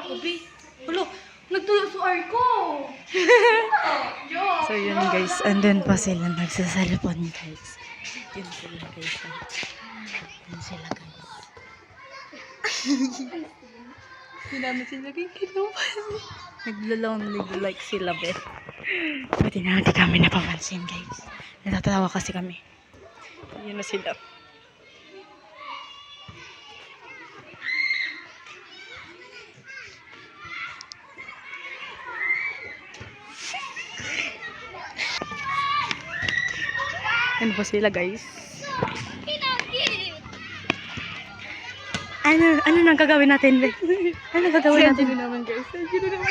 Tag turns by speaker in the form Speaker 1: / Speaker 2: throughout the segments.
Speaker 1: ako, B. Hulo, nagtuyo sa R ko.
Speaker 2: So yun guys, andun pa sila nagsasalpon guys. Yun sila guys. Yun sila guys. Hindi namin sila kinupan. Naglalonely like sila bet. Buti na hindi kami napapansin guys. Natatawa kasi kami. Yun na sila. Yan po sila guys. Ano nang gagawin natin, be? Ano gagawin natin?
Speaker 1: Nandiyan naman, guys. Nandiyan naman.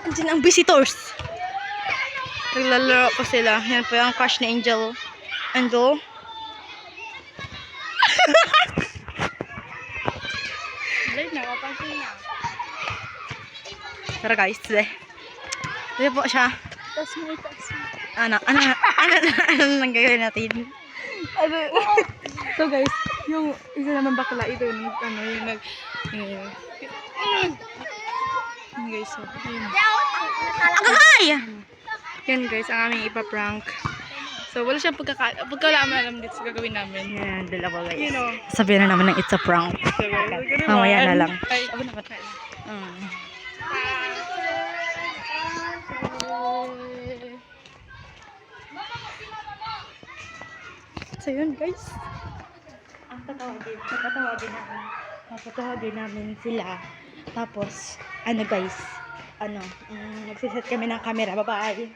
Speaker 2: Nandiyan ang visitors. Naglalaro po sila. Yan po yung crush ni Angel. Angel. Tara guys, be. Ito po siya.
Speaker 1: Tas mo.
Speaker 2: Ano nang gagawin natin?
Speaker 1: So guys, yung isa naman bakla ito yung guys, so yun.
Speaker 2: Agay!
Speaker 1: Yan guys, ang aming ipa-prank. So wala siyang pagkalaman dito sa gagawin namin.
Speaker 2: Yan, dalawa guys.
Speaker 1: You know.
Speaker 2: Sabihin na naman ng it's a prank.
Speaker 1: So guys,
Speaker 2: Mamaya na lang.
Speaker 1: Ay, abo naman.
Speaker 2: So yun guys. Ang tatawagin namin sila. Tapos, ano guys, nagsiset kami ng camera. Bye-bye.